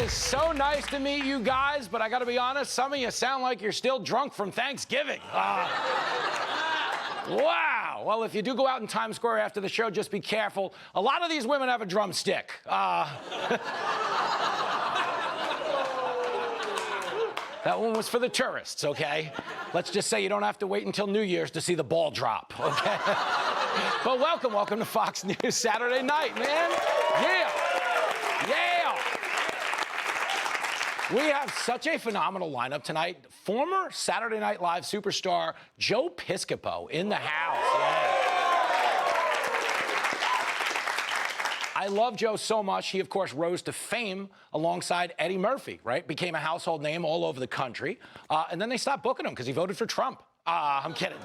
is so nice to meet you guys, but I gotta be honest, some of you sound like you're still drunk from Thanksgiving. Wow. Well, if you do go out in Times Square after the show, just be careful. A lot of these women have a drumstick. That one was for the tourists, okay? Let's just say you don't have to wait until New Year's to see the ball drop, okay? But welcome to Fox News Saturday Night, man. Yeah. We have such a phenomenal lineup tonight. Former Saturday Night Live superstar Joe Piscopo in the house. Yeah. I love Joe so much. He, of course, rose to fame alongside Eddie Murphy, right? Became a household name all over the country. And then they stopped booking him because he voted for Trump. I'm kidding.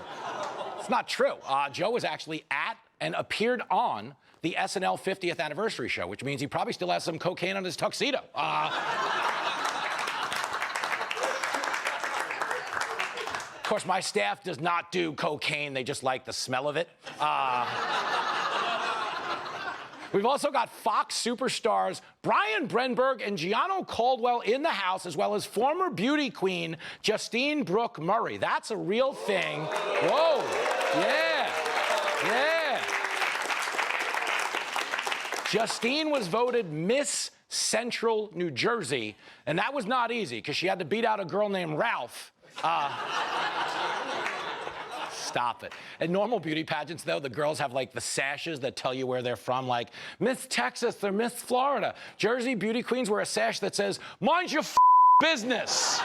It's not true. Joe was actually at and appeared on the SNL 50th anniversary show, which means he probably still has some cocaine on his tuxedo. Of course, my staff does not do cocaine. They just like the smell of it. We've also got Fox superstars Brian Brenberg and Gianno Caldwell in the house, as well as former beauty queen Justine Brooke Murray. That's a real thing. Whoa. Yeah. Justine was voted Miss Central New Jersey, and that was not easy because she had to beat out a girl named Ralph. Stop it. At normal beauty pageants, though, the girls have, like, the sashes that tell you where they're from, like Miss Texas or Miss Florida. Jersey beauty queens wear a sash that says, mind your business.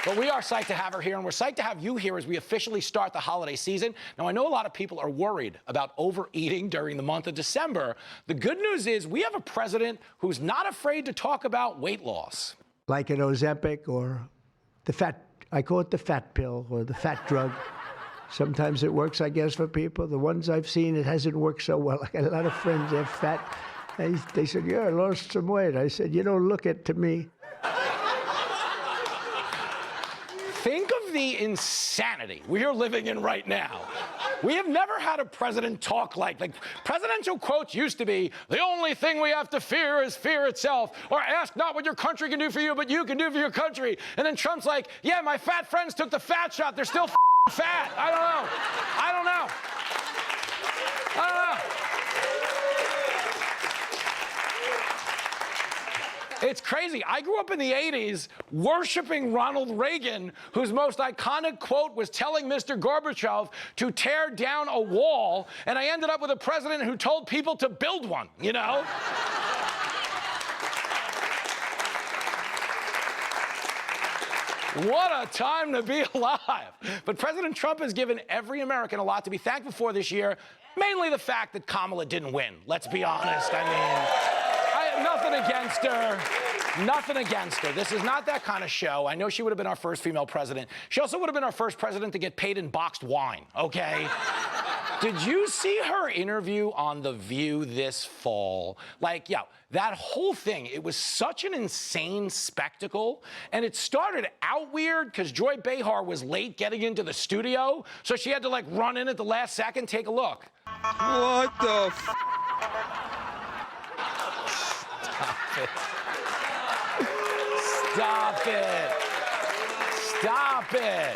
But we are psyched to have her here, and we're psyched to have you here as we officially start the holiday season. Now, I know a lot of people are worried about overeating during the month of December. The good news is we have a president who's not afraid to talk about weight loss. Like an Ozempic or I call it the fat pill or the fat drug. Sometimes it works, I guess, for people. The ones I've seen, it hasn't worked so well. I got a lot of friends, they're fat. They said, yeah, I lost some weight. I said, you don't look it to me. Think of the insanity we are living in right now. We have never had a president talk like presidential quotes used to be, the only thing we have to fear is fear itself, or ask not what your country can do for you, but you can do for your country. And then Trump's like, yeah, my fat friends took the fat shot. They're still fat. I don't know. It's crazy. I grew up in the 80s worshiping Ronald Reagan, whose most iconic quote was telling Mr. Gorbachev to tear down a wall, and I ended up with a president who told people to build one, you know? What a time to be alive. But President Trump has given every American a lot to be thankful for this year, mainly the fact that Kamala didn't win. Let's be honest. I mean, nothing against her. Nothing against her. This is not that kind of show. I know she would have been our first female president. She also would have been our first president to get paid in boxed wine, okay? Did you see her interview on The View this fall? Like, yeah, that whole thing, it was such an insane spectacle. And it started out weird because Joy Behar was late getting into the studio, so she had to, like, run in at the last second. Take a look. What the f... Stop it.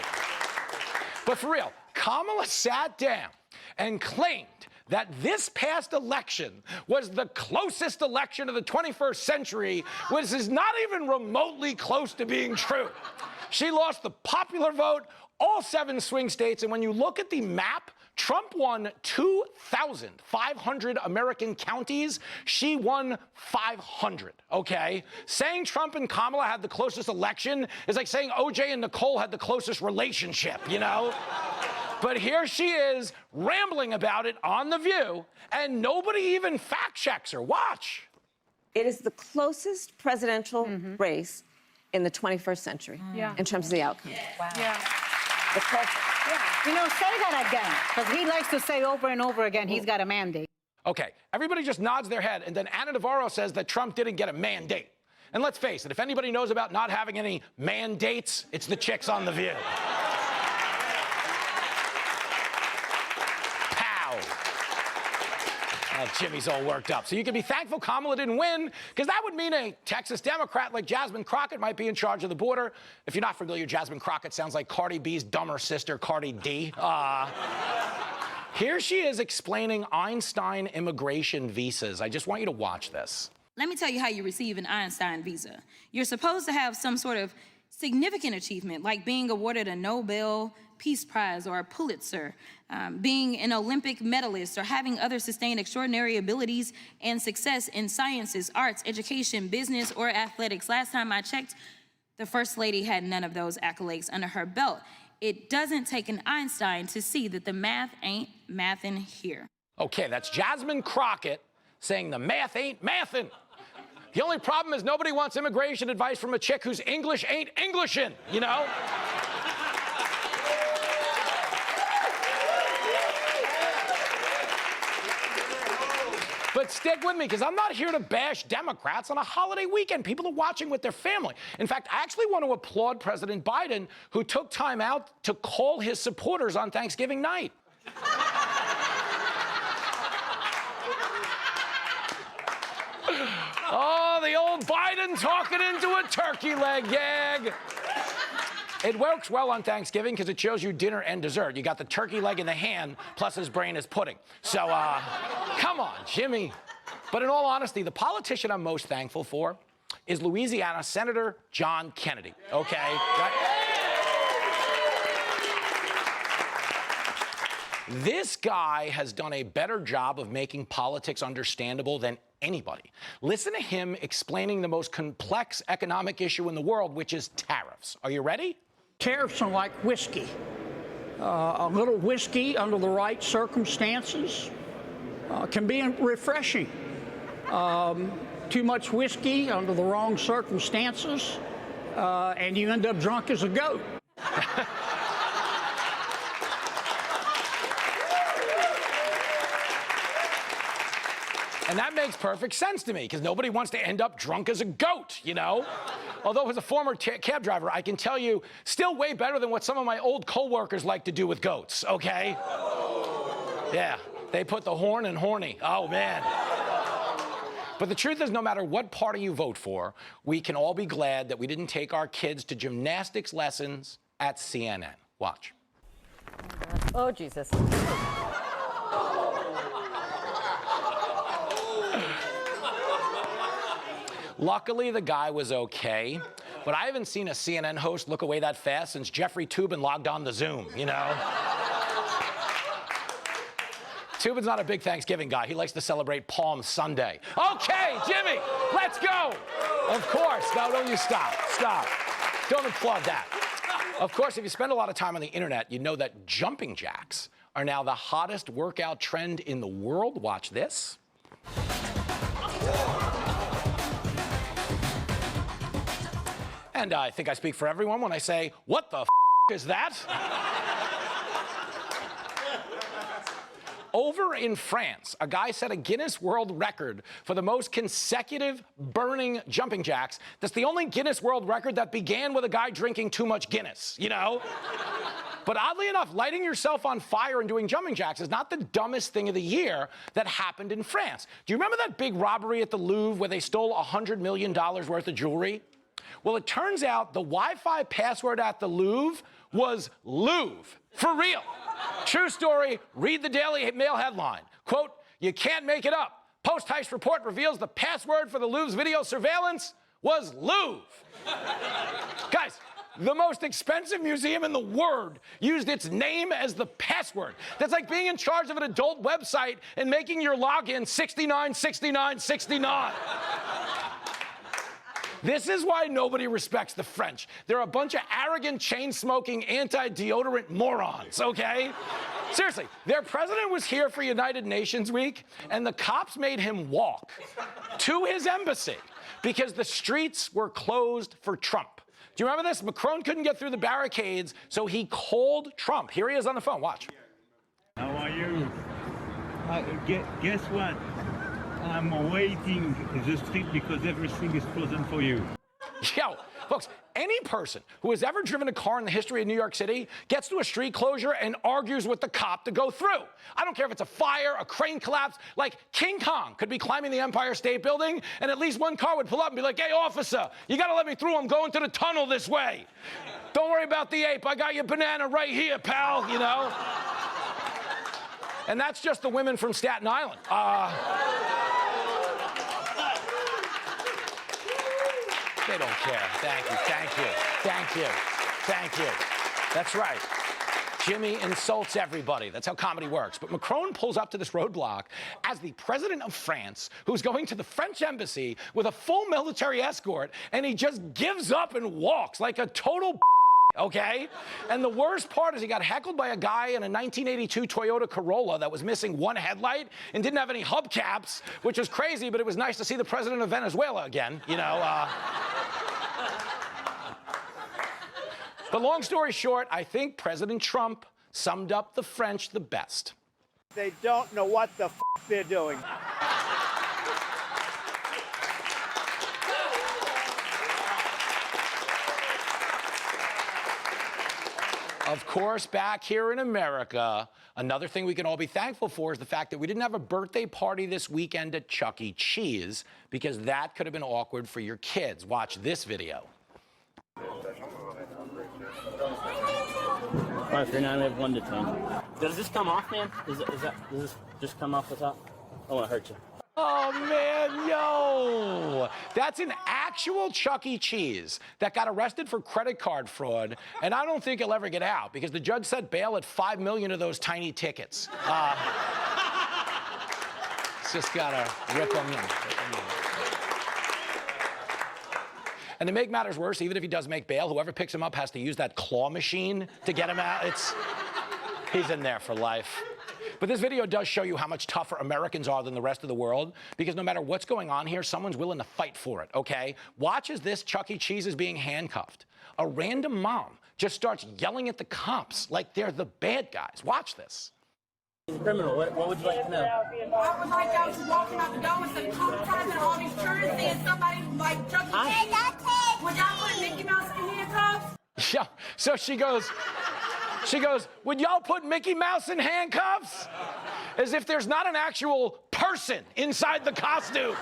But for real, Kamala sat down and claimed that this past election was the closest election of the 21st century, which is not even remotely close to being true. She lost the popular vote, all 7 swing states, and when you look at the map, Trump won 2,500 American counties. She won 500, okay? Saying Trump and Kamala had the closest election is like saying OJ and Nicole had the closest relationship, you know? But here she is rambling about it on The View, and nobody even fact-checks her. Watch. It is the closest presidential race in the 21st century in terms of the outcome. Wow. The closest. You know, say that again, because he likes to say over and over again he's got a mandate. Okay, everybody just nods their head, and then Ana Navarro says that Trump didn't get a mandate. And let's face it, if anybody knows about not having any mandates, it's the chicks on The View. Jimmy's all worked up. So you can be thankful Kamala didn't win, because that would mean a Texas Democrat like Jasmine Crockett might be in charge of the border. If you're not familiar, Jasmine Crockett sounds like Cardi B's dumber sister, Cardi D. Here she is explaining Einstein immigration visas. I just want you to watch this. Let me tell you how you receive an Einstein visa. You're supposed to have some sort of significant achievement, like being awarded a Nobel Peace Prize or a Pulitzer, being an Olympic medalist, or having other sustained extraordinary abilities and success in sciences, arts, education, business, or athletics. Last time I checked, the First Lady had none of those accolades under her belt. It doesn't take an Einstein to see that the math ain't mathin' here. Okay, that's Jasmine Crockett saying the math ain't mathin'. The only problem is nobody wants immigration advice from a chick whose English ain't Englishin', you know? But stick with me, because I'm not here to bash Democrats on a holiday weekend. People are watching with their family. In fact, I actually want to applaud President Biden, who took time out to call his supporters on Thanksgiving night. Oh, the old Biden talking into a turkey leg gag. It works well on Thanksgiving because it shows you dinner and dessert. You got the turkey leg in the hand, plus his brain is pudding. So, come on, Jimmy. But in all honesty, the politician I'm most thankful for is Louisiana Senator John Kennedy, okay? Right? This guy has done a better job of making politics understandable than anybody. Listen to him explaining the most complex economic issue in the world, which is tariffs. Are you ready? Tariffs are like whiskey. A little whiskey under the right circumstances can be refreshing. Too much whiskey under the wrong circumstances, and you end up drunk as a goat. And that makes perfect sense to me, because nobody wants to end up drunk as a goat, you know? Although as a former cab driver, I can tell you, still way better than what some of my old co-workers like to do with goats, okay? Yeah, they put the horn in horny. Oh, man. But the truth is, no matter what party you vote for, we can all be glad that we didn't take our kids to gymnastics lessons at CNN. Watch. Oh, Jesus. Luckily, the guy was okay, but I haven't seen a CNN host look away that fast since Jeffrey Toobin logged on the Zoom, you know? Toobin's not a big Thanksgiving guy. He likes to celebrate Palm Sunday. Okay, Jimmy, let's go. Of course. No, don't you stop. Stop. Don't applaud that. Of course, if you spend a lot of time on the internet, you know that jumping jacks are now the hottest workout trend in the world. Watch this. And I think I speak for everyone when I say, what the is that? Over in France, a guy set a Guinness World Record for the most consecutive burning jumping jacks. That's the only Guinness World Record that began with a guy drinking too much Guinness, you know? But oddly enough, lighting yourself on fire and doing jumping jacks is not the dumbest thing of the year that happened in France. Do you remember that big robbery at the Louvre where they stole $100 million worth of jewelry? Well, it turns out the Wi-Fi password at the Louvre was Louvre, for real. True story, read the Daily Mail headline. Quote, you can't make it up. Post-heist report reveals the password for the Louvre's video surveillance was Louvre. Guys, the most expensive museum in the world used its name as the password. That's like being in charge of an adult website and making your login 696969. This is why nobody respects the French. They're a bunch of arrogant, chain-smoking, anti-deodorant morons, okay? Seriously, their president was here for United Nations Week, and the cops made him walk to his embassy because the streets were closed for Trump. Do you remember this? Macron couldn't get through the barricades, so he called Trump. Here he is on the phone. Watch. How are you? Guess what? I'm waiting in the street because everything is frozen for you. Yo, folks, any person who has ever driven a car in the history of New York City gets to a street closure and argues with the cop to go through. I don't care if it's a fire, a crane collapse, like King Kong could be climbing the Empire State Building and at least one car would pull up and be like, hey, officer, you gotta let me through, I'm going to the tunnel this way. Don't worry about the ape, I got your banana right here, pal, you know? And that's just the women from Staten Island. They don't care. Thank you, thank you, thank you, thank you. That's right. Jimmy insults everybody. That's how comedy works. But Macron pulls up to this roadblock as the president of France, who's going to the French embassy with a full military escort, and he just gives up and walks like a total okay? And the worst part is he got heckled by a guy in a 1982 Toyota Corolla that was missing one headlight and didn't have any hubcaps, which was crazy, but it was nice to see the president of Venezuela again, you know. But long story short, I think President Trump summed up the French the best. They don't know what the they're doing. Of course, back here in America, another thing we can all be thankful for is the fact that we didn't have a birthday party this weekend at Chuck E. Cheese, because that could have been awkward for your kids. Watch this video. Mark, you're not have 1 to 10. Does this come off, man? Does this just come off the top? I want to hurt you. Oh, man, yo. That's an actual Chuck E. Cheese that got arrested for credit card fraud, and I don't think he'll ever get out because the judge set bail at 5 million of those tiny tickets. It's just gotta rip them in. And to make matters worse, even if he does make bail, whoever picks him up has to use that claw machine to get him out. He's in there for life. But this video does show you how much tougher Americans are than the rest of the world, because no matter what's going on here, someone's willing to fight for it, okay? Watch as this Chuck E. Cheese is being handcuffed. A random mom just starts yelling at the cops like they're the bad guys. Watch this. He's a criminal. What would you like to know? I would like I was walking out the door with some contracts and all these children seeing somebody like Chuck E. Cheese. Would y'all put Mickey Mouse in handcuffs? Yeah, so she goes, would y'all put Mickey Mouse in handcuffs? As if there's not an actual person inside the costume.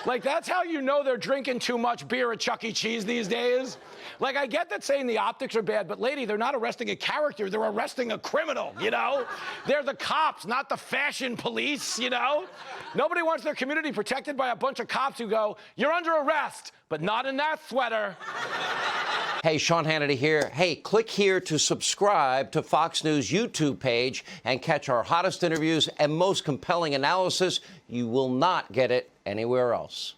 Like, that's how you know they're drinking too much beer at Chuck E. Cheese these days. Like, I get that saying the optics are bad, but lady, they're not arresting a character, they're arresting a criminal, you know? They're the cops, not the fashion police, you know? Nobody wants their community protected by a bunch of cops who go, you're under arrest, but not in that sweater. Hey, Sean Hannity here. Hey, click here to subscribe to Fox News YouTube page and catch our hottest interviews and most compelling analysis. You will not get it anywhere else.